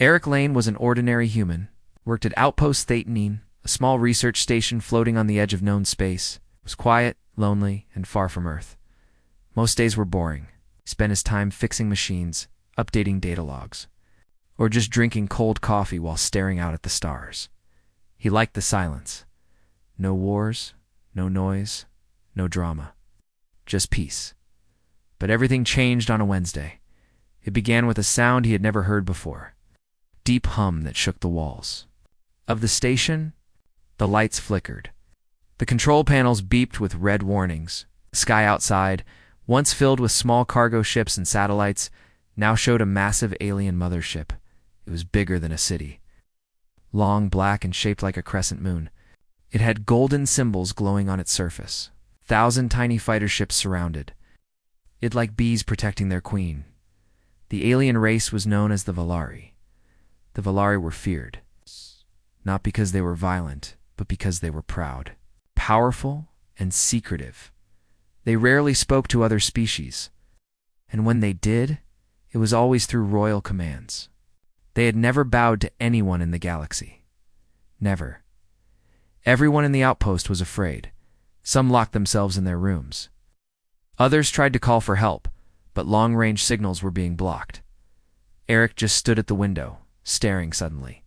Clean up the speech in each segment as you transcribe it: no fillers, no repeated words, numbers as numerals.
Eric Lane was an ordinary human, worked at Outpost Thetanine, a small research station floating on the edge of known space. It was quiet, lonely, and far from Earth. Most days were boring. He spent his time fixing machines, updating data logs, or just drinking cold coffee while staring out at the stars. He liked the silence. No wars, no noise, no drama. Just peace. But everything changed on a Wednesday. It began with a sound he had never heard before. Deep hum that shook the walls. Of the station, the lights flickered. The control panels beeped with red warnings. The sky outside, once filled with small cargo ships and satellites, now showed a massive alien mothership. It was bigger than a city. Long, black, and shaped like a crescent moon. It had golden symbols glowing on its surface. 1,000 tiny fighter ships surrounded it like bees protecting their queen. The alien race was known as the Valari. The Valari were feared, not because they were violent, but because they were proud, powerful, and secretive. They rarely spoke to other species, and when they did, it was always through royal commands. They had never bowed to anyone in the galaxy. Never. Everyone in the outpost was afraid. Some locked themselves in their rooms. Others tried to call for help, but long-range signals were being blocked. Eric just stood at the window, staring suddenly.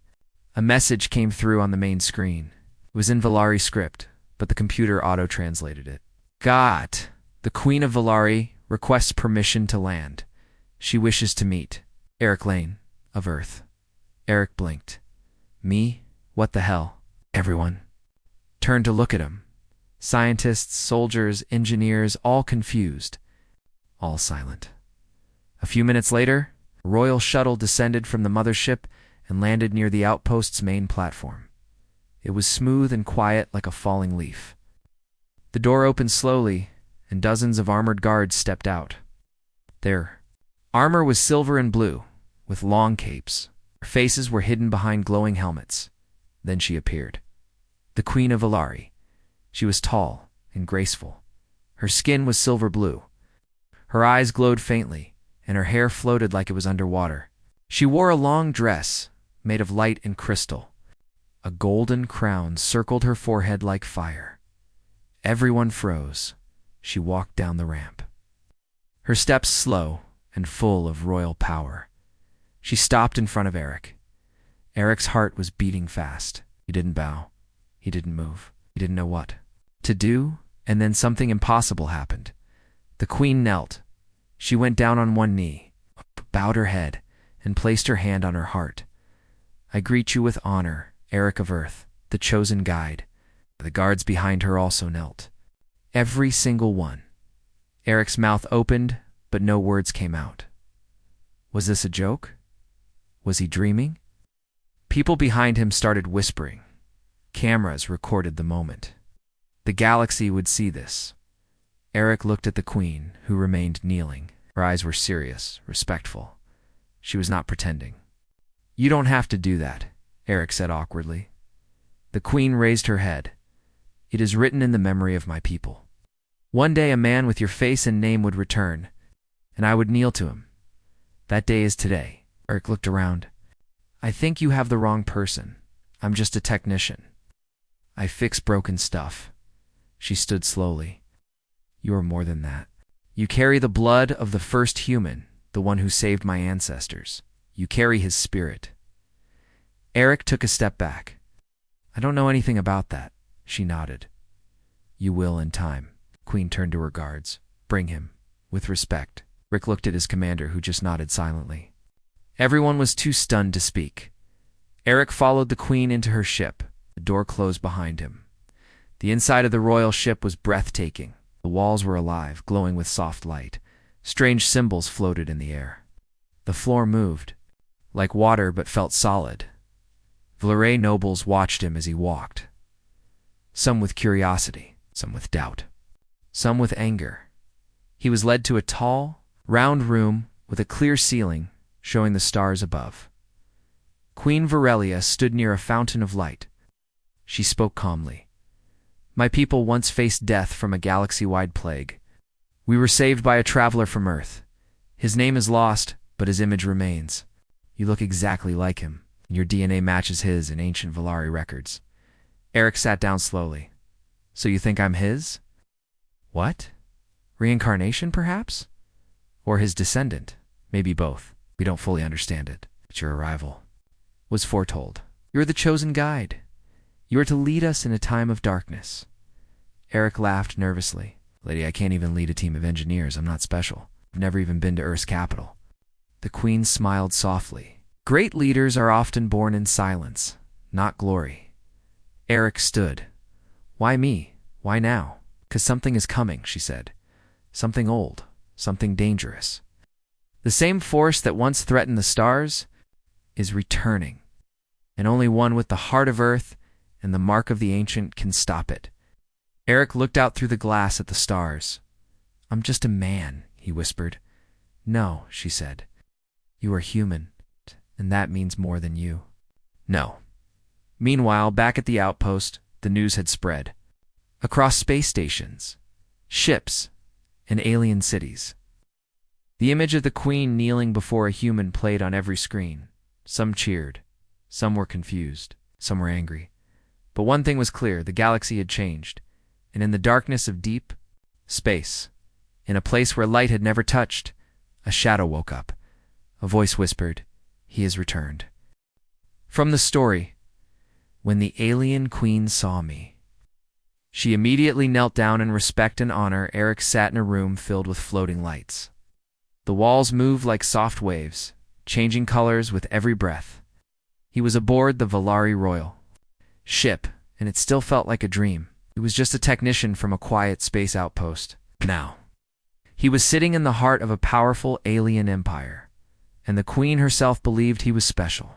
A message came through on the main screen. It was in Valari script, but the computer auto-translated it. "God, the Queen of Valari requests permission to land. She wishes to meet Eric Lane of Earth." Eric blinked. Me? What the hell? Everyone turned to look at him. Scientists, soldiers, engineers, all confused, all silent. A few minutes later, a royal shuttle descended from the mothership and landed near the outpost's main platform. It was smooth and quiet like a falling leaf. The door opened slowly, and dozens of armored guards stepped out. Their armor was silver and blue, with long capes. Their faces were hidden behind glowing helmets. Then she appeared. The Queen of Valari. She was tall and graceful. Her skin was silver blue. Her eyes glowed faintly, and her hair floated like it was underwater. She wore a long dress made of light and crystal. A golden crown circled her forehead like fire. Everyone froze. She walked down the ramp. Her steps slow and full of royal power. She stopped in front of Eric. Eric's heart was beating fast. He didn't bow. He didn't move. He didn't know what to do, and then something impossible happened. The queen knelt. She went down on one knee, bowed her head, and placed her hand on her heart. "I greet you with honor, Eric of Earth, the chosen guide." The guards behind her also knelt. Every single one. Eric's mouth opened, but no words came out. Was this a joke? Was he dreaming? People behind him started whispering. Cameras recorded the moment. The galaxy would see this. Eric looked at the queen, who remained kneeling. Her eyes were serious, respectful. She was not pretending. "You don't have to do that," Eric said awkwardly. The queen raised her head. "It is written in the memory of my people. One day a man with your face and name would return, and I would kneel to him. That day is today." Eric looked around. "I think you have the wrong person. I'm just a technician. I fix broken stuff." She stood slowly. "You are more than that. You carry the blood of the first human, the one who saved my ancestors. You carry his spirit." Eric took a step back. "I don't know anything about that." She nodded. "You will in time." Queen turned to her guards. "Bring him, with respect." Rick looked at his commander, who just nodded silently. Everyone was too stunned to speak. Eric followed the queen into her ship. The door closed behind him. The inside of the royal ship was breathtaking. The walls were alive, glowing with soft light. Strange symbols floated in the air. The floor moved, like water but felt solid. Valari nobles watched him as he walked. Some with curiosity, some with doubt, some with anger. He was led to a tall, round room with a clear ceiling showing the stars above. Queen Varelia stood near a fountain of light. She spoke calmly. "My people once faced death from a galaxy-wide plague. We were saved by a traveler from Earth. His name is lost, but his image remains. You look exactly like him. Your DNA matches his in ancient Valari records. Eric sat down slowly. So you think I'm his? What? Reincarnation, perhaps? Or his descendant? Maybe both. We don't fully understand it. But your arrival was foretold. You're the chosen guide. You are to lead us in a time of darkness. Eric laughed nervously. Lady, I can't even lead a team of engineers. I'm not special. I've never even been to Earth's capital. The Queen smiled softly. Great leaders are often born in silence, not glory. Eric stood. Why me? Why now? 'Cause something is coming, she said. Something old, something dangerous. The same force that once threatened the stars is returning, and only one with the heart of Earth and the mark of the ancient can stop it. Eric looked out through the glass at the stars. I'm just a man, he whispered. No, she said. You are human, and that means more than you. No. Meanwhile, back at the outpost, the news had spread. Across space stations, ships, and alien cities. The image of the Queen kneeling before a human played on every screen. Some cheered. Some were confused. Some were angry. But one thing was clear, the galaxy had changed. And in the darkness of deep space, in a place where light had never touched, a shadow woke up. A voice whispered, He has returned. From the story, when the alien Queen saw me, she immediately knelt down in respect and honor. Eric sat in a room filled with floating lights. The walls moved like soft waves, changing colors with every breath. He was aboard the Valari Royal ship, and it still felt like a dream. He was just a technician from a quiet space outpost. Now, he was sitting in the heart of a powerful alien empire, and the Queen herself believed he was special.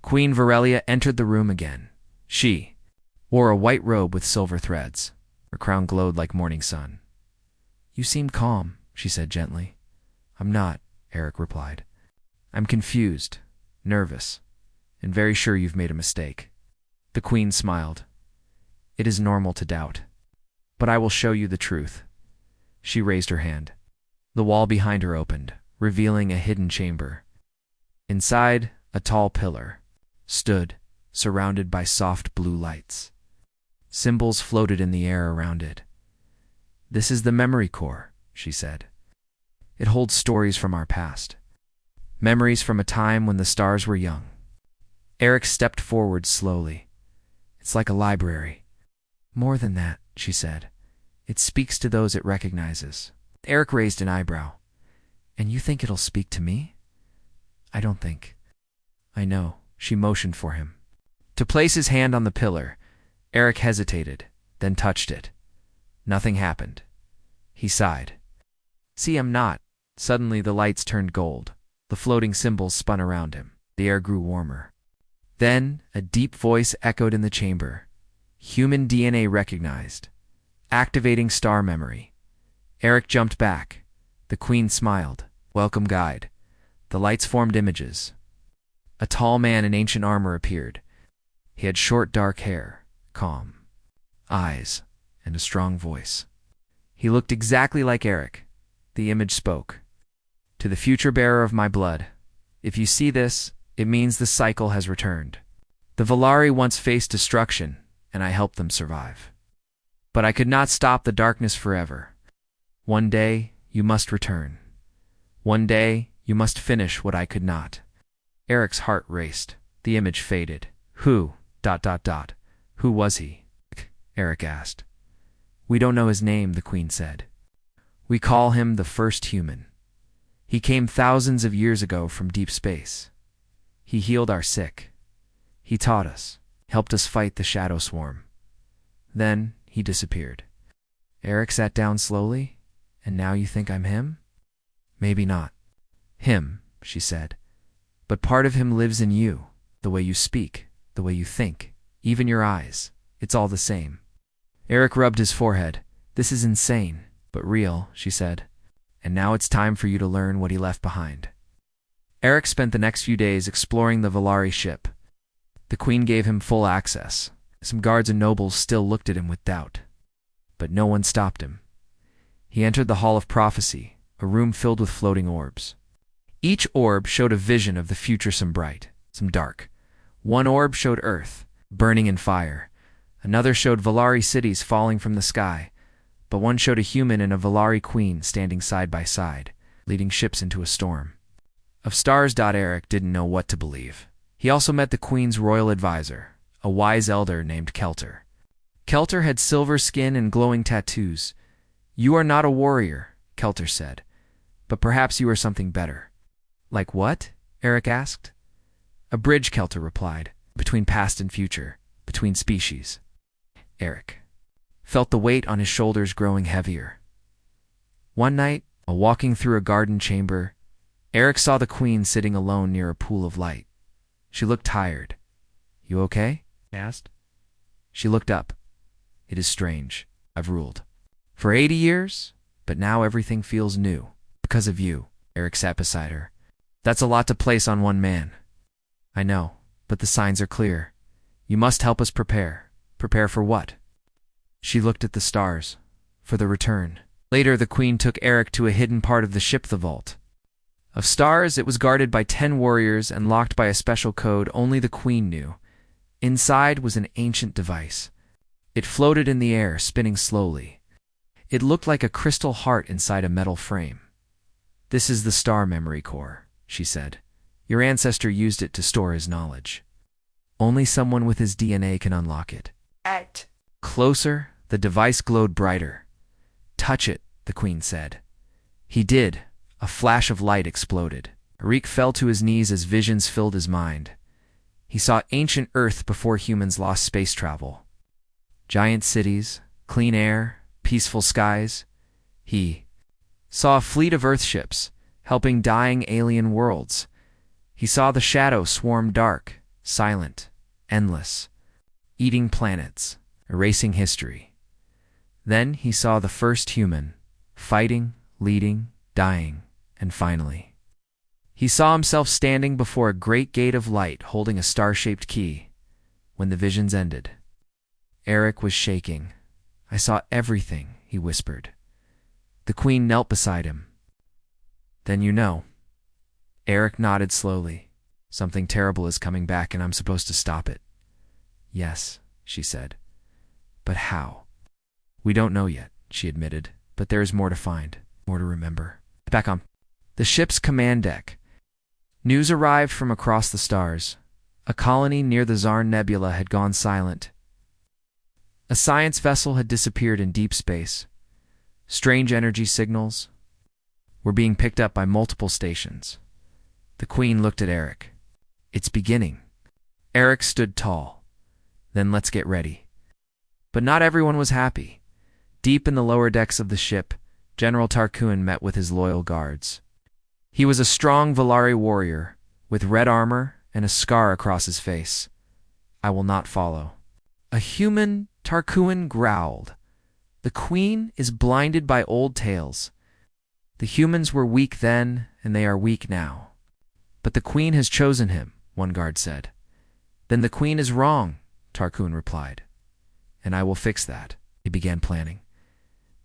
Queen Varelia entered the room again. She wore a white robe with silver threads. Her crown glowed like morning sun. You seem calm, she said gently. I'm not, Eric replied. I'm confused, nervous, and very sure you've made a mistake. The Queen smiled. It is normal to doubt, but I will show you the truth. She raised her hand. The wall behind her opened, revealing a hidden chamber. Inside, a tall pillar stood, surrounded by soft blue lights. Symbols floated in the air around it. This is the memory core, she said. It holds stories from our past, memories from a time when the stars were young. Eric stepped forward slowly. It's like a library. More than that, she said. It speaks to those it recognizes. Eric raised an eyebrow. And you think it'll speak to me? I don't think. I know. She motioned for him. To place his hand on the pillar, Eric hesitated, then touched it. Nothing happened. He sighed. See, I'm not. Suddenly the lights turned gold. The floating symbols spun around him. The air grew warmer. Then a deep voice echoed in the chamber. Human DNA recognized. Activating star memory. Eric jumped back. The Queen smiled. Welcome, guide. The lights formed images. A tall man in ancient armor appeared. He had short dark hair, calm eyes, and a strong voice. He looked exactly like Eric. The image spoke. To the future bearer of my blood, if you see this, it means the cycle has returned. The Valari once faced destruction, and I helped them survive. But I could not stop the darkness forever. One day, you must return. One day, you must finish what I could not. Eric's heart raced. The image faded. Who? ... Who was he? Eric asked. We don't know his name, the Queen said. We call him the first human. He came thousands of years ago from deep space. He healed our sick. He taught us, helped us fight the shadow swarm. Then he disappeared. Eric sat down slowly. And now you think I'm him? Maybe not. Him, she said. But part of him lives in you. The way you speak, the way you think, even your eyes. It's all the same. Eric rubbed his forehead. This is insane, but real, she said. And now it's time for you to learn what he left behind. Eric spent the next few days exploring the Valari ship. The Queen gave him full access. Some guards and nobles still looked at him with doubt. But no one stopped him. He entered the Hall of Prophecy, a room filled with floating orbs. Each orb showed a vision of the future, some bright, some dark. One orb showed Earth, burning in fire. Another showed Valari cities falling from the sky. But one showed a human and a Valari queen standing side by side, leading ships into a storm. Of stars. Eric didn't know what to believe. He also met the queen's royal advisor, a wise elder named Kelter. Kelter had silver skin and glowing tattoos. "You are not a warrior," Kelter said, "but perhaps you are something better." "Like what?" Eric asked. "A bridge," Kelter replied, "between past and future, between species." Eric felt the weight on his shoulders growing heavier. One night, while walking through a garden chamber, Eric saw the queen sitting alone near a pool of light. She looked tired. "You okay?" he asked. She looked up. "It is strange. I've ruled for 80 years, but now everything feels new. Because of you." Eric sat beside her. "That's a lot to place on one man." "I know, but the signs are clear. You must help us prepare." "Prepare for what?" She looked at the stars. "For the return." Later, the queen took Eric to a hidden part of the ship, the vault. Of stars, it was guarded by 10 warriors and locked by a special code only the queen knew. Inside was an ancient device. It floated in the air, spinning slowly. It looked like a crystal heart inside a metal frame. "This is the star memory core," she said. "Your ancestor used it to store his knowledge. Only someone with his DNA can unlock it." Closer, the device glowed brighter. "Touch it," the queen said. He did. A flash of light exploded. Eric fell to his knees as visions filled his mind. He saw ancient Earth before humans lost space travel. Giant cities, clean air, peaceful skies. He saw a fleet of Earth ships, helping dying alien worlds. He saw the shadow swarm dark, silent, endless, eating planets, erasing history. Then he saw the first human, fighting, leading, dying, and finally, he saw himself standing before a great gate of light holding a star-shaped key. When the visions ended, Eric was shaking. "I saw everything," he whispered. The queen knelt beside him. "Then you know." Eric nodded slowly. "Something terrible is coming back and I'm supposed to stop it." "Yes," she said. "But how?" "We don't know yet," she admitted, "but there is more to find, more to remember." Back on the ship's command deck, news arrived from across the stars. A colony near the Zarn Nebula had gone silent. A science vessel had disappeared in deep space. Strange energy signals were being picked up by multiple stations. The queen looked at Eric. "It's beginning." Eric stood tall. "Then let's get ready." But not everyone was happy. Deep in the lower decks of the ship, General Tarquin met with his loyal guards. He was a strong Valari warrior, with red armor and a scar across his face. "I will not follow." "A human," Tarquin growled. "The queen is blinded by old tales. The humans were weak then, and they are weak now." "But the queen has chosen him," one guard said. "Then the queen is wrong," Tarquin replied. "And I will fix that." He began planning.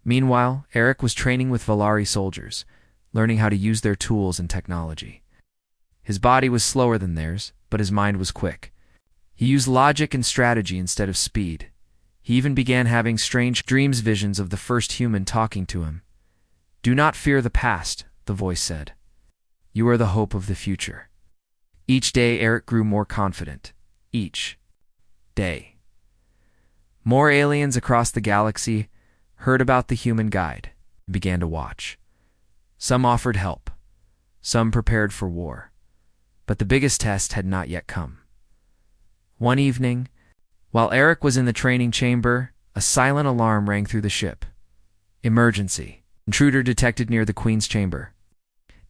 Meanwhile, Eric was training with Valari soldiers, learning how to use their tools and technology. His body was slower than theirs, but his mind was quick. He used logic and strategy instead of speed. He even began having strange dreams, visions of the first human talking to him. "Do not fear the past," the voice said. "You are the hope of the future." Each day, Eric grew more confident. Each day. More aliens across the galaxy heard about the human guide and began to watch. Some offered help. Some prepared for war. But the biggest test had not yet come. One evening, while Eric was in the training chamber, a silent alarm rang through the ship. "Emergency. Intruder detected near the Queen's chamber."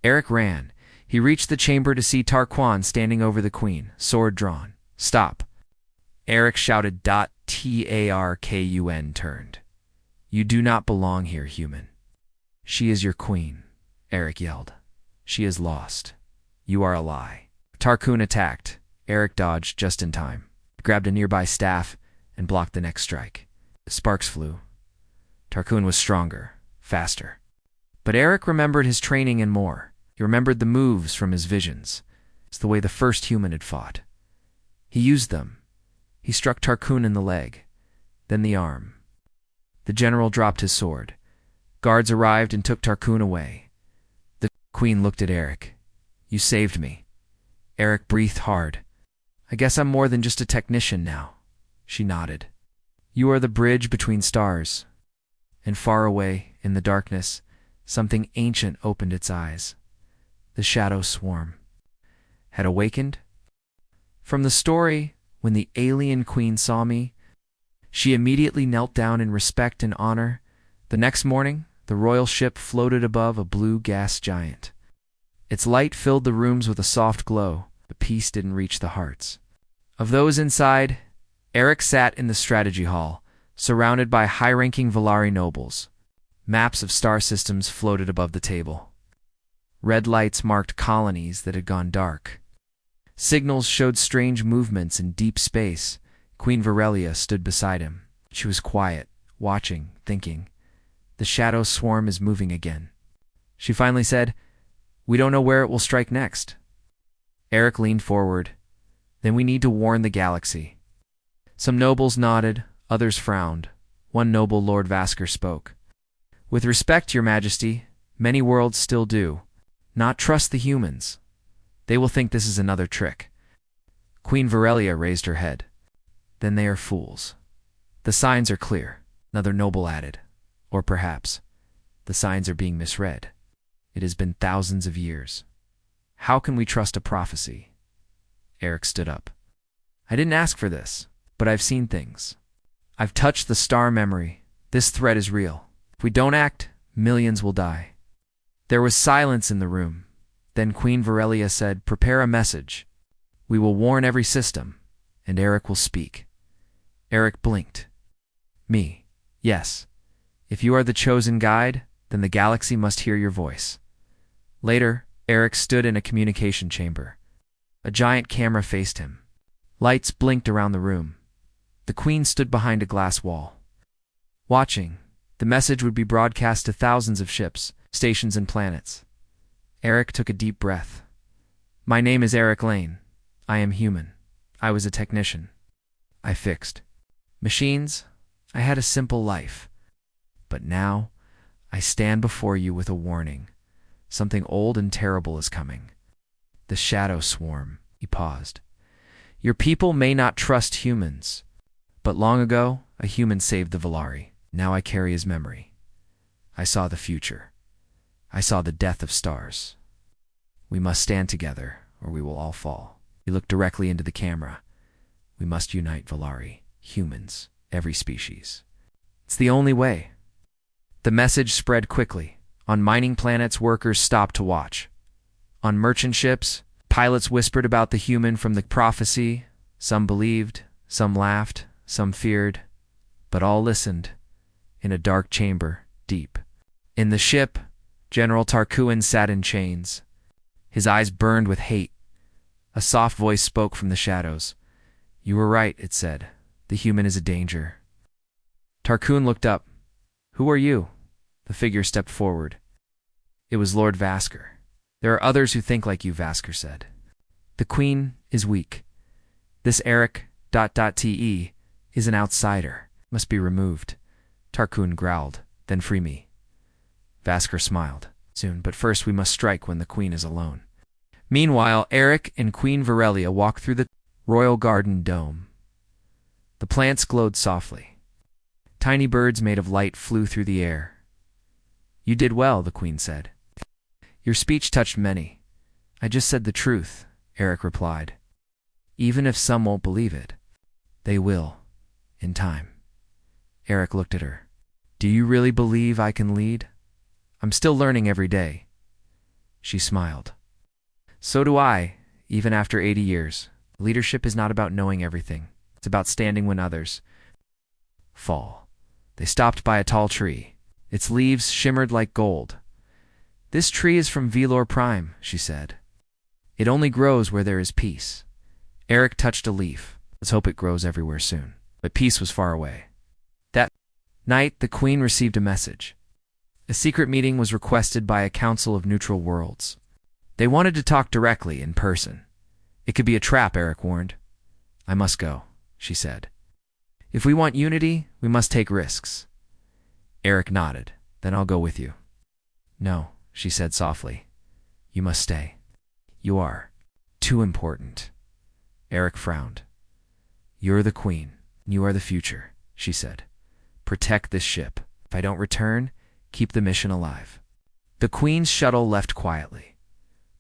Eric ran. He reached the chamber to see Tarquin standing over the Queen, sword drawn. "Stop." Eric shouted. Tarkun turned. "You do not belong here, human." "She is your queen," Eric yelled. "She is lost. You are a lie." Tarquin attacked. Eric dodged just in time, grabbed a nearby staff, and blocked the next strike. Sparks flew. Tarquin was stronger, faster. But Eric remembered his training and more. He remembered the moves from his visions. It's the way the first human had fought. He used them. He struck Tarkun in the leg, then the arm. The general dropped his sword. Guards arrived and took Tarkun away. The queen looked at Eric. "You saved me." Eric breathed hard. "I guess I'm more than just a technician now." She nodded. "You are the bridge between stars." And far away, in the darkness, something ancient opened its eyes. The shadow swarm had awakened. From the story, when the alien queen saw me, she immediately knelt down in respect and honor. The next morning, the royal ship floated above a blue gas giant. Its light filled the rooms with a soft glow, but peace didn't reach the hearts of those inside. Eric sat in the strategy hall, surrounded by high-ranking Valari nobles. Maps of star systems floated above the table. Red lights marked colonies that had gone dark. Signals showed strange movements in deep space. Queen Varelia stood beside him. She was quiet, watching, thinking. The shadow swarm is moving again. She finally said, "We don't know where it will strike next." Eric leaned forward. "Then we need to warn the galaxy." Some nobles nodded, others frowned. One noble, Lord Vasker, spoke. "With respect, Your Majesty, many worlds still do not trust the humans. They will think this is another trick." Queen Varelia raised her head. "Then they are fools. The signs are clear," another noble added. "Or perhaps the signs are being misread. It has been thousands of years. How can we trust a prophecy?" Eric stood up. "I didn't ask for this, but I've seen things. I've touched the star memory. This threat is real. If we don't act, millions will die." There was silence in the room. Then Queen Varelia said, "Prepare a message. We will warn every system, and Eric will speak." Eric blinked. "Me? Yes. If you are the chosen guide, then the galaxy must hear your voice." Later, Eric stood in a communication chamber. A giant camera faced him. Lights blinked around the room. The queen stood behind a glass wall. Watching, the message would be broadcast to thousands of ships, stations, and planets. Eric took a deep breath. "My name is Eric Lane. I am human. I was a technician. I fixed machines. I had a simple life. But now, I stand before you with a warning. Something old and terrible is coming. The shadow swarm." He paused. "Your people may not trust humans, but long ago, a human saved the Valari. Now I carry his memory. I saw the future. I saw the death of stars. We must stand together, or we will all fall." He looked directly into the camera. "We must unite Valari, humans, every species. It's the only way." The message spread quickly. On mining planets, workers stopped to watch. On merchant ships, pilots whispered about the human from the prophecy. Some believed, some laughed, some feared, but all listened. In a dark chamber, deep. In the ship, General Tarkun sat in chains. His eyes burned with hate. A soft voice spoke from the shadows. "You were right," it said. "The human is a danger." Tarkun looked up. "Who are you?" The figure stepped forward. It was Lord Vasker. "There are others who think like you," Vasker said. "The queen is weak. This Eric.te is an outsider. Must be removed." Tarkun growled. "Then free me." Vasker smiled. "Soon, but first we must strike when the queen is alone." Meanwhile, Eric and Queen Varelia walked through the royal garden dome. The plants glowed softly. Tiny birds made of light flew through the air. "You did well," the queen said. "Your speech touched many." "I just said the truth," Eric replied. "Even if some won't believe it, they will, in time." Eric looked at her. "Do you really believe I can lead?" "I'm still learning every day." She smiled. "So do I, even after 80 years. Leadership is not about knowing everything. It's about standing when others fall." They stopped by a tall tree. Its leaves shimmered like gold. "This tree is from Velor Prime," she said. "It only grows where there is peace." Eric touched a leaf. "Let's hope it grows everywhere soon." But peace was far away. That night, the queen received a message. A secret meeting was requested by a council of neutral worlds. They wanted to talk directly, in person. It could be a trap, Eric warned. I must go, she said. If we want unity, we must take risks. Eric nodded. Then I'll go with you. No, she said softly. You must stay. You are too important. Eric frowned. You're the queen. You are the future, she said. Protect this ship. If I don't return, keep the mission alive. The queen's shuttle left quietly.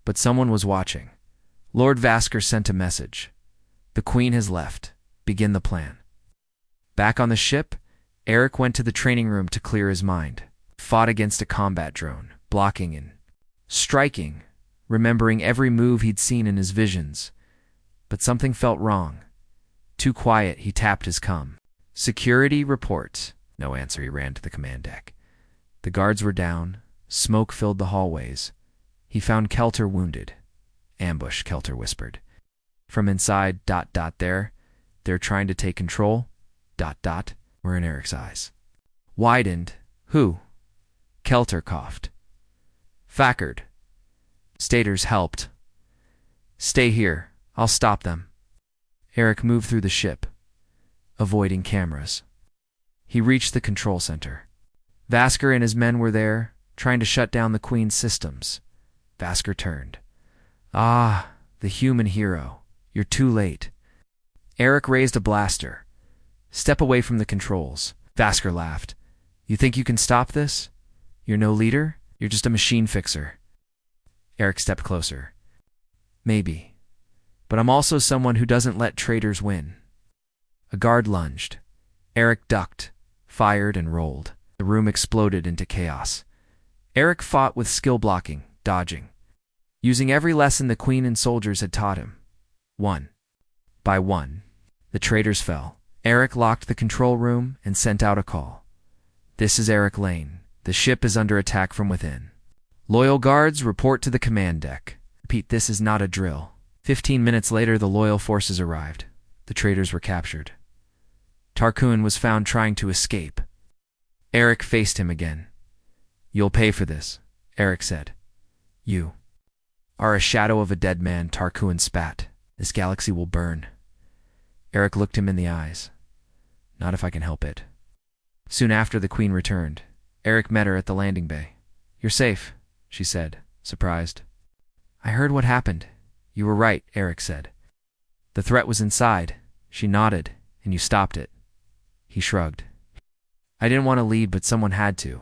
But someone was watching. Lord Vasker sent a message. The queen has left. Begin the plan. Back on the ship, Eric went to the training room to clear his mind. Fought against a combat drone, blocking and striking, remembering every move he'd seen in his visions. But something felt wrong. Too quiet, he tapped his comm. Security report. No answer, he ran to the command deck. The guards were down. Smoke filled the hallways. He found Kelter wounded. Ambush, Kelter whispered. From inside, ... They're trying to take control, ... were in Eric's eyes. Widened. Who? Kelter coughed. Fackard. Staters helped. Stay here. I'll stop them. Eric moved through the ship, avoiding cameras. He reached the control center. Vasker and his men were there, trying to shut down the Queen's systems. Vasker turned. Ah, the human hero. You're too late. Eric raised a blaster. Step away from the controls. Vasker laughed. You think you can stop this? You're no leader? You're just a machine fixer. Eric stepped closer. Maybe. But I'm also someone who doesn't let traitors win. A guard lunged. Eric ducked, fired, and rolled. The room exploded into chaos. Eric fought with skill blocking, dodging, using every lesson the Queen and soldiers had taught him. One by one, the traitors fell. Eric locked the control room and sent out a call. This is Eric Lane. The ship is under attack from within. Loyal guards, report to the command deck. Repeat, this is not a drill. 15 minutes later, the loyal forces arrived. The traitors were captured. Tarquin was found trying to escape. Eric faced him again. You'll pay for this, Eric said. You are a shadow of a dead man, Tarquin spat. This galaxy will burn. Eric looked him in the eyes. Not if I can help it. Soon after, the Queen returned. Eric met her at the landing bay. You're safe, she said, surprised. I heard what happened. You were right, Eric said. The threat was inside. She nodded, and you stopped it. He shrugged. I didn't want to lead, but someone had to.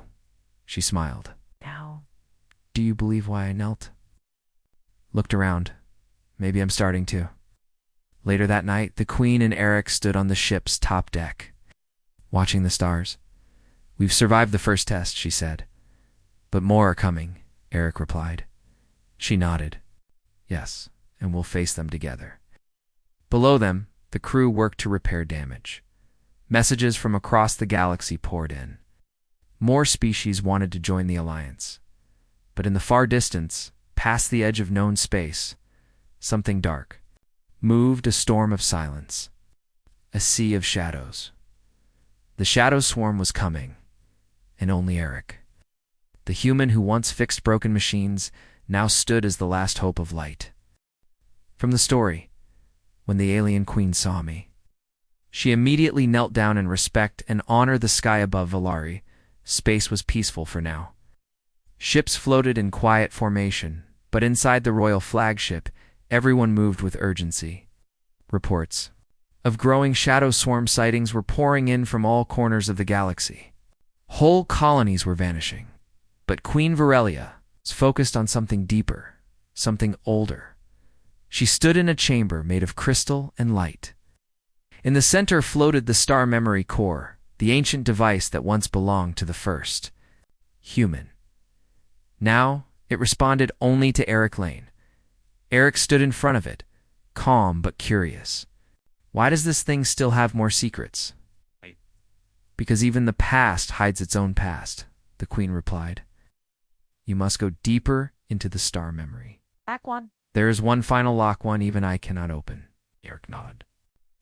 She smiled. Now, do you believe why I knelt? Looked around. Maybe I'm starting to. Later that night, the Queen and Eric stood on the ship's top deck, watching the stars. We've survived the first test, she said. But more are coming, Eric replied. She nodded. Yes, and we'll face them together. Below them, the crew worked to repair damage. Messages from across the galaxy poured in. More species wanted to join the Alliance. But in the far distance, past the edge of known space, something dark moved, a storm of silence, a sea of shadows. The shadow swarm was coming, and only Eric, the human who once fixed broken machines, now stood as the last hope of light. From the story, when the alien queen saw me, she immediately knelt down in respect and honored the sky above Valari. Space was peaceful for now. Ships floated in quiet formation, but inside the royal flagship, everyone moved with urgency. Reports of growing shadow swarm sightings were pouring in from all corners of the galaxy. Whole colonies were vanishing. But Queen Varelia was focused on something deeper, something older. She stood in a chamber made of crystal and light. In the center floated the star memory core, the ancient device that once belonged to the first human. Now, it responded only to Eric Lane. Eric stood in front of it, calm but curious. Why does this thing still have more secrets? Because even the past hides its own past, the Queen replied. You must go deeper into the star memory. Back one. There is one final lock one even I cannot open. Eric nodded.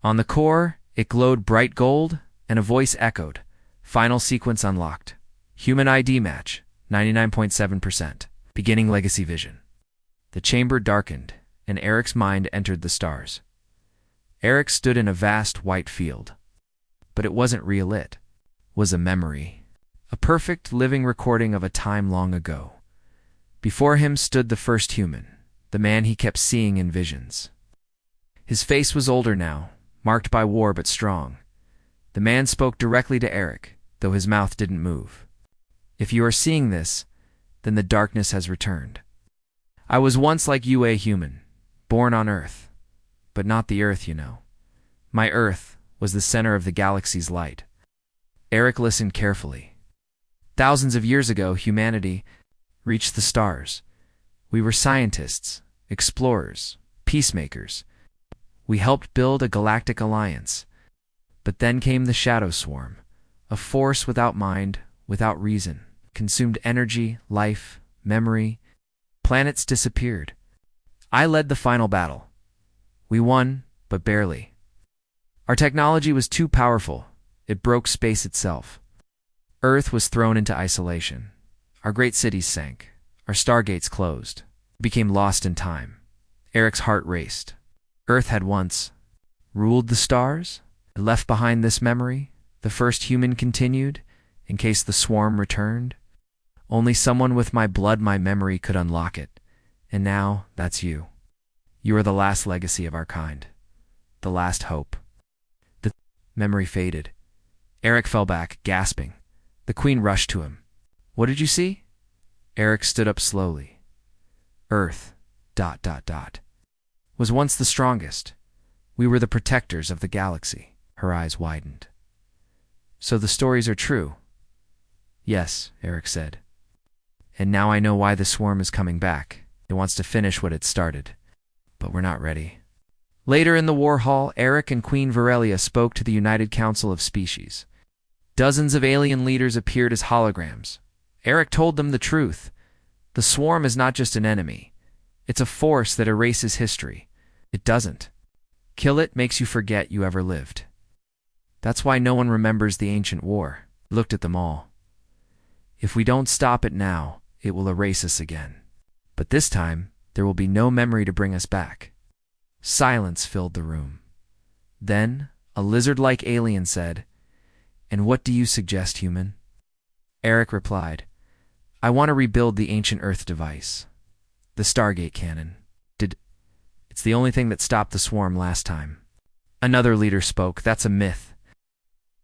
On the core, it glowed bright gold, and a voice echoed. Final sequence unlocked. Human ID match, 99.7%. Beginning legacy vision. The chamber darkened, and Eric's mind entered the stars. Eric stood in a vast white field. But it wasn't real, it was a memory. A perfect living recording of a time long ago. Before him stood the first human, the man he kept seeing in visions. His face was older now, marked by war but strong. The man spoke directly to Eric, though his mouth didn't move. If you are seeing this, then the darkness has returned. I was once like you, a human, born on Earth. But not the Earth, you know. My Earth was the center of the galaxy's light. Eric listened carefully. Thousands of years ago, humanity reached the stars. We were scientists, explorers, peacemakers. We helped build a galactic alliance. But then came the Shadow Swarm, a force without mind, without reason, consumed energy, life, memory. Planets disappeared. I led the final battle. We won, but barely. Our technology was too powerful. It broke space itself. Earth was thrown into isolation. Our great cities sank. Our stargates closed. We became lost in time. Eric's heart raced. Earth had once ruled the stars. It left behind this memory. The first human continued, in case the swarm returned. Only someone with my blood, my memory, could unlock it. And now, that's you. You are the last legacy of our kind. The last hope. The memory faded. Eric fell back, gasping. The Queen rushed to him. What did you see? Eric stood up slowly. Earth, ... was once the strongest. We were the protectors of the galaxy. Her eyes widened. So the stories are true? Yes, Eric said. And now I know why the swarm is coming back. It wants to finish what it started. But we're not ready. Later in the war hall, Eric and Queen Virelia spoke to the United Council of Species. Dozens of alien leaders appeared as holograms. Eric told them the truth. The swarm is not just an enemy. It's a force that erases history. It doesn't. Kill it makes you forget you ever lived. That's why no one remembers the ancient war. He looked at them all. If we don't stop it now, it will erase us again. But this time, there will be no memory to bring us back. Silence filled the room. Then, a lizard-like alien said, "And what do you suggest, human?" Eric replied, "I want to rebuild the ancient Earth device. The Stargate cannon. It's the only thing that stopped the swarm last time." Another leader spoke, "That's a myth."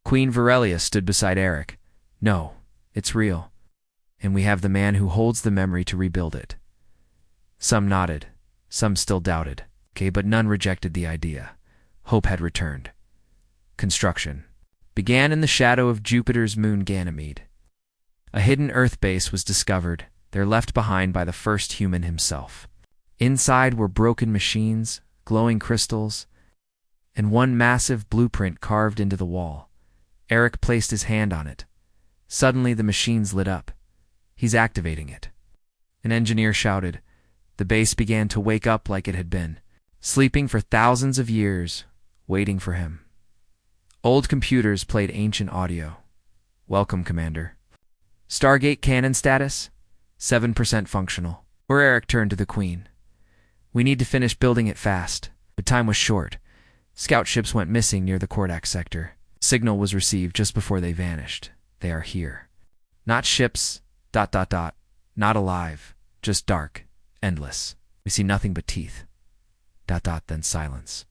Queen Virelia stood beside Eric. "No, it's real. And we have the man who holds the memory to rebuild it." Some nodded. Some still doubted. But none rejected the idea. Hope had returned. Construction began in the shadow of Jupiter's moon Ganymede. A hidden Earth base was discovered, there left behind by the first human himself. Inside were broken machines, glowing crystals, and one massive blueprint carved into the wall. Eric placed his hand on it. Suddenly the machines lit up. He's activating it. An engineer shouted. The base began to wake up like it had been, sleeping for thousands of years, waiting for him. Old computers played ancient audio. "Welcome, Commander." "Stargate cannon status? 7% functional." Or Eric turned to the Queen. "We need to finish building it fast." But time was short. Scout ships went missing near the Kordak sector. Signal was received just before they vanished. They are here. Not ships, ... not alive, just dark, endless. We see nothing but teeth. ... then silence.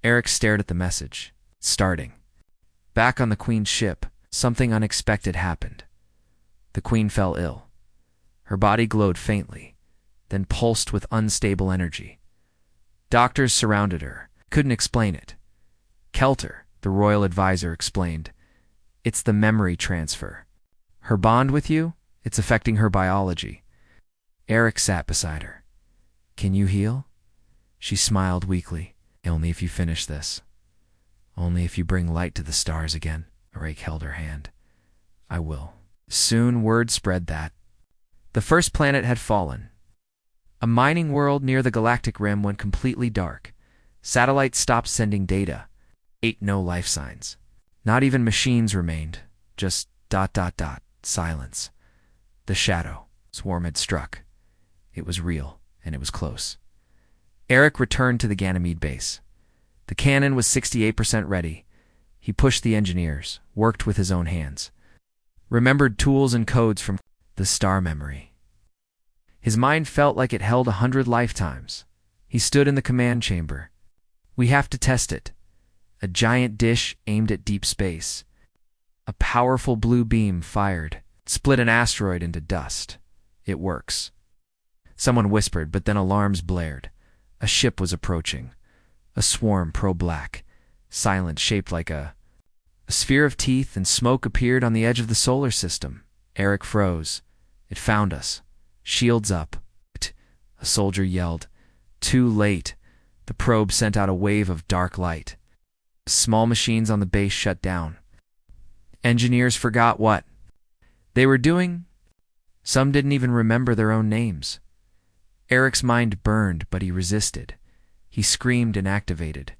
Eric stared at the message. Starting. Back on the Queen's ship, something unexpected happened. The Queen fell ill. Her body glowed faintly, then pulsed with unstable energy. Doctors surrounded her, couldn't explain it. Kelter, the royal advisor, explained, "It's the memory transfer. Her bond with you, it's affecting her biology." Eric sat beside her. "Can you heal?" She smiled weakly. "Only if you finish this. Only if you bring light to the stars again." Eric held her hand. "I will." Soon word spread that the first planet had fallen. A mining world near the galactic rim went completely dark. Satellites stopped sending data. No life signs. Not even machines remained. Just ... silence. The shadow swarm had struck. It was real, and it was close. Eric returned to the Ganymede base. The cannon was 68% ready. He pushed the engineers, worked with his own hands, remembered tools and codes from the star memory. His mind felt like it held 100 lifetimes. He stood in the command chamber. We have to test it. A giant dish aimed at deep space. A powerful blue beam fired, split an asteroid into dust. It works. Someone whispered, but then alarms blared. A ship was approaching. A swarm pro-black, silent, shaped like a sphere of teeth, and smoke appeared on the edge of the solar system. Eric froze. It found us. Shields up. A soldier yelled. Too late. The probe sent out a wave of dark light. Small machines on the base shut down. Engineers forgot what they were doing. Some didn't even remember their own names. Eric's mind burned, but he resisted. He screamed and activated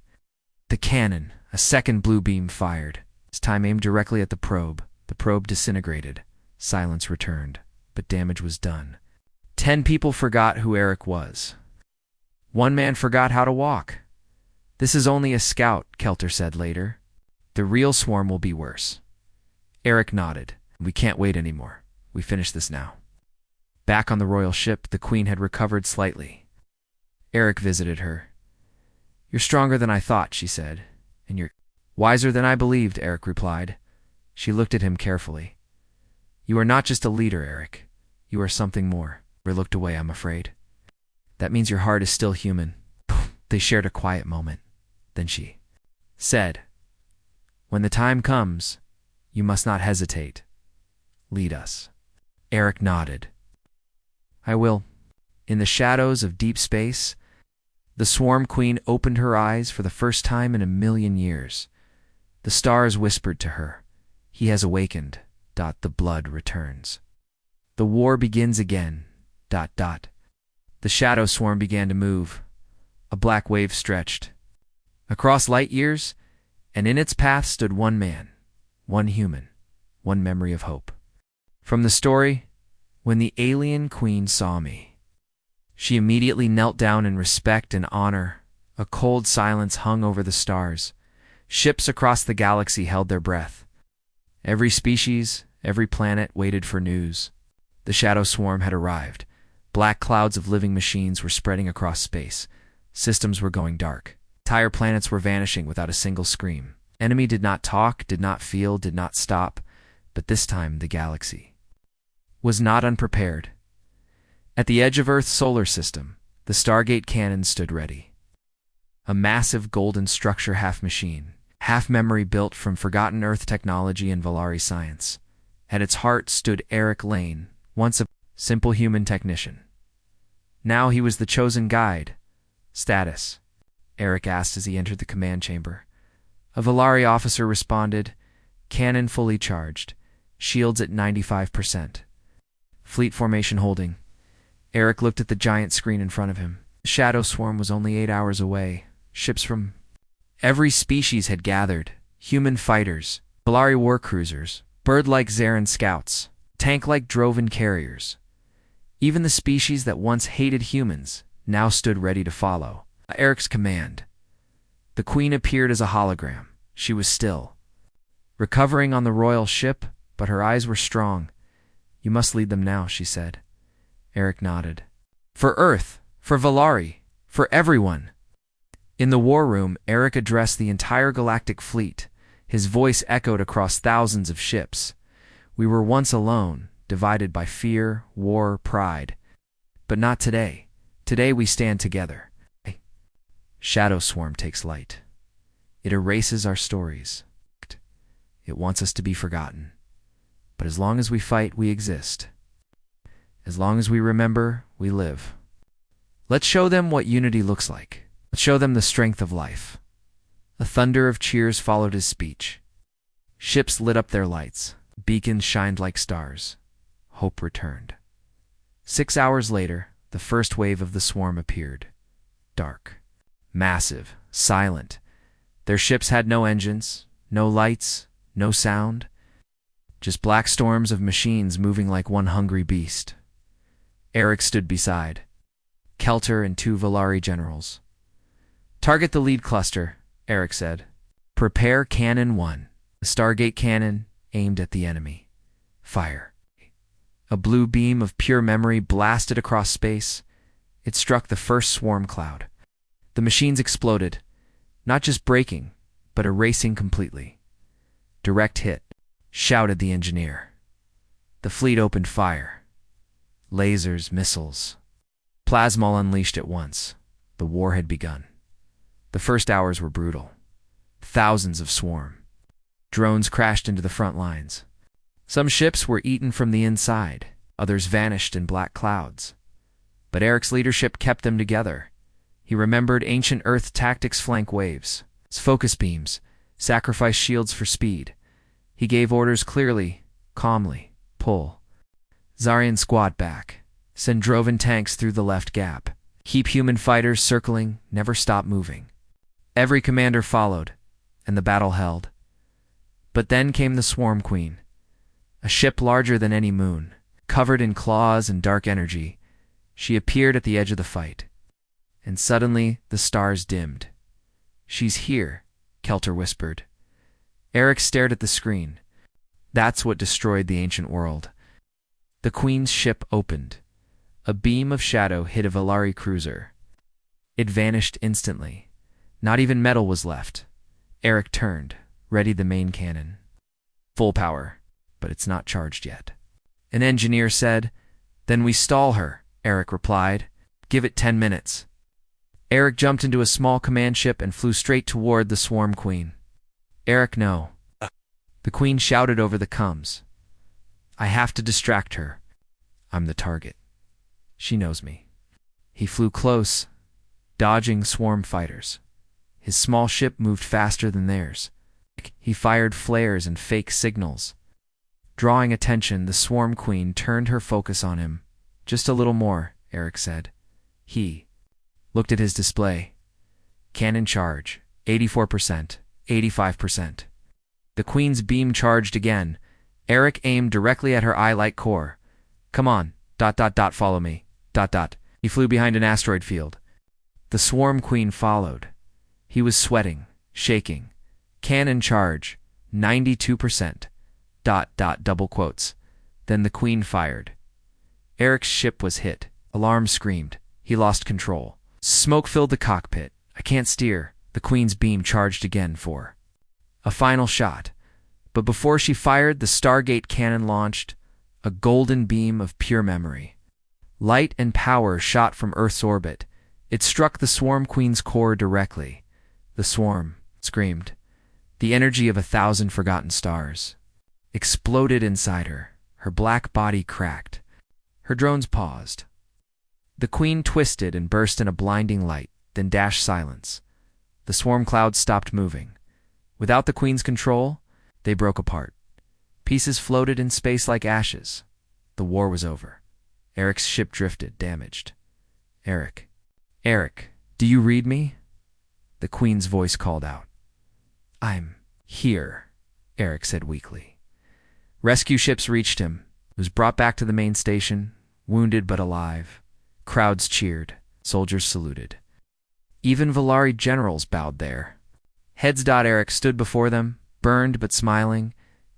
the cannon. A second blue beam fired. This time aimed directly at the probe. The probe disintegrated. Silence returned, but damage was done. 10 people forgot who Eric was. One man forgot how to walk. This is only a scout, Kelter said later. The real swarm will be worse. Eric nodded. We can't wait anymore. We finish this now. Back on the royal ship, the Queen had recovered slightly. Eric visited her. You're stronger than I thought, she said. And you're wiser than I believed, Eric replied. She looked at him carefully. You are not just a leader, Eric. You are something more. We looked away, I'm afraid. That means your heart is still human. They shared a quiet moment. Then she said, When the time comes, you must not hesitate. Lead us. Eric nodded. I will. In the shadows of deep space, the Swarm Queen opened her eyes for the first time in 1,000,000 years. The stars whispered to her, He has awakened. The blood returns. The war begins again. The shadow swarm began to move. A black wave stretched across light years, and in its path stood one man, one human, one memory of hope. From the story, when the alien queen saw me, she immediately knelt down in respect and honor. A cold silence hung over the stars. Ships across the galaxy held their breath. Every species, every planet waited for news. The shadow swarm had arrived. Black clouds of living machines were spreading across space. Systems were going dark. Entire planets were vanishing without a single scream. Enemy did not talk, did not feel, did not stop. But this time the galaxy was not unprepared. At the edge of Earth's solar system, the Stargate cannon stood ready. A massive golden structure, half machine, half memory, built from forgotten Earth technology and Valari science. At its heart stood Eric Lane, once a simple human technician. Now he was the chosen guide. Status? Eric asked as he entered the command chamber. A Valari officer responded, Cannon fully charged. Shields at 95%. Fleet formation holding. Eric looked at the giant screen in front of him. The shadow swarm was only 8 hours away. Ships from every species had gathered. Human fighters, Valari war cruisers, bird-like Zarin scouts, tank-like Drovan carriers. Even the species that once hated humans now stood ready to follow Eric's command. The Queen appeared as a hologram. She was still, recovering on the royal ship, but her eyes were strong. You must lead them now, she said. Eric nodded. For Earth, for Valari, for everyone. In the war room, Eric addressed the entire galactic fleet. His voice echoed across thousands of ships. We were once alone, divided by fear, war, pride. But not today. Today we stand together. Shadow Swarm takes light. It erases our stories. It wants us to be forgotten. But as long as we fight, we exist. As long as we remember, we live. Let's show them what unity looks like. Let's show them the strength of life. A thunder of cheers followed his speech. Ships lit up their lights. Beacons shined like stars. Hope returned. 6 hours later, the first wave of the swarm appeared. Dark. Massive. Silent. Their ships had no engines, no lights, no sound. Just black storms of machines moving like one hungry beast. Eric stood beside Kelter and 2 Volari generals. Target the lead cluster, Eric said. Prepare Cannon 1. The Stargate cannon aimed at the enemy. Fire. A blue beam of pure memory blasted across space. It struck the first swarm cloud. The machines exploded, not just breaking, but erasing completely. Direct hit, shouted the engineer. The fleet opened fire. Lasers, missiles. Plasma unleashed at once. The war had begun. The first hours were brutal. Thousands of swarm. Drones crashed into the front lines. Some ships were eaten from the inside. Others vanished in black clouds. But Eric's leadership kept them together. He remembered ancient Earth tactics flank waves, focus beams, sacrifice shields for speed. He gave orders clearly, calmly. Pull. Zarian squad back. Send Drovan tanks through the left gap. Keep human fighters circling, never stop moving. Every commander followed, and the battle held. But then came the Swarm Queen. A ship larger than any moon, covered in claws and dark energy. She appeared at the edge of the fight. And suddenly the stars dimmed. She's here, Kelter whispered. Eric stared at the screen. That's what destroyed the ancient world. The Queen's ship opened. A beam of shadow hit a Volari cruiser. It vanished instantly. Not even metal was left. Eric turned, readied the main cannon. Full power, but it's not charged yet. An engineer said, "Then we stall her," Eric replied. "Give it 10 minutes. Eric jumped into a small command ship and flew straight toward the Swarm Queen. "Eric, no." The Queen shouted over the comms. "I have to distract her. I'm the target. She knows me." He flew close, dodging swarm fighters. His small ship moved faster than theirs. He fired flares and fake signals. Drawing attention, the Swarm Queen turned her focus on him. "Just a little more," Eric said. He looked at his display. Cannon charge, 84%, 85%. The Queen's beam charged again. Eric aimed directly at her eye-like core. "Come on, ... follow me, ... He flew behind an asteroid field. The Swarm Queen followed. He was sweating, shaking. Cannon charge, 92%, ... double quotes. Then the Queen fired. Eric's ship was hit. Alarm screamed. He lost control. Smoke filled the cockpit. "I can't steer." The Queen's beam charged again for a final shot. But before she fired, the Stargate cannon launched, a golden beam of pure memory. Light and power shot from Earth's orbit. It struck the Swarm Queen's core directly. The swarm screamed. The energy of 1,000 forgotten stars exploded inside her. Her black body cracked. Her drones paused. The Queen twisted and burst in a blinding light, then dashed silence. The swarm clouds stopped moving. Without the Queen's control, they broke apart. Pieces floated in space like ashes. The war was over. Eric's ship drifted, damaged. "Eric. Eric, do you read me?" The Queen's voice called out. "I'm here," Eric said weakly. Rescue ships reached him. He was brought back to the main station, wounded but alive. Crowds cheered. Soldiers saluted. Even Volari generals bowed there. Heads. Eric stood before them, burned but smiling.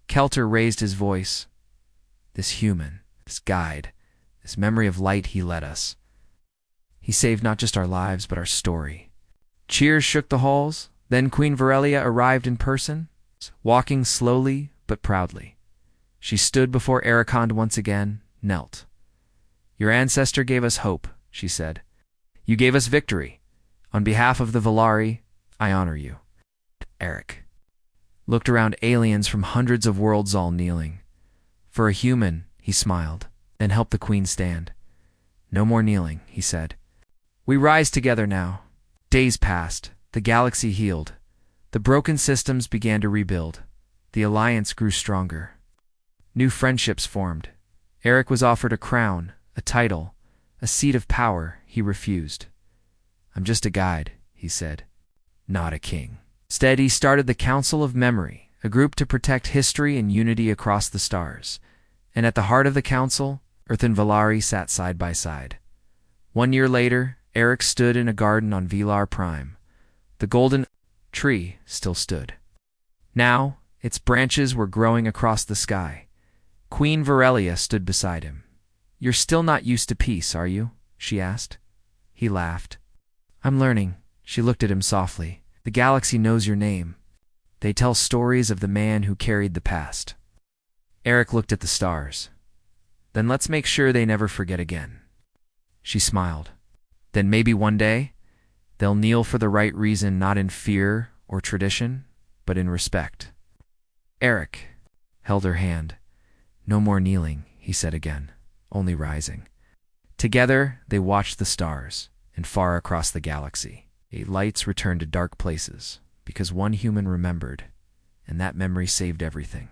Kelter raised his voice. "This human, this guide, this memory of light he led us. He saved not just our lives, but our story." Cheers shook the halls. Then Queen Varelia arrived in person, walking slowly but proudly. She stood before Ericond once again, knelt. "Your ancestor gave us hope," she said. "You gave us victory. On behalf of the Volari, I honor you." Eric looked around aliens from hundreds of worlds all kneeling. For a human, he smiled, then helped the Queen stand. "No more kneeling," he said. "We rise together now." Days passed. The galaxy healed. The broken systems began to rebuild. The alliance grew stronger. New friendships formed. Eric was offered a crown, a title, a seat of power. He refused. "I'm just a guide," he said, "not a king." Instead, he started the Council of Memory, a group to protect history and unity across the stars. And at the heart of the council, Earth and Volari sat side by side. 1 year later, Eric stood in a garden on Velar Prime. The golden tree still stood. Now, its branches were growing across the sky. Queen Varelia stood beside him. "You're still not used to peace, are you?" she asked. He laughed. "I'm learning." She looked at him softly. "The galaxy knows your name. They tell stories of the man who carried the past." Eric looked at the stars. "Then let's make sure they never forget again." She smiled. "Then maybe one day, they'll kneel for the right reason, not in fear or tradition, but in respect." Eric held her hand. "No more kneeling," he said again, "only rising." Together, they watched the stars, and far across the galaxy, lights returned to dark places, because one human remembered, and that memory saved everything.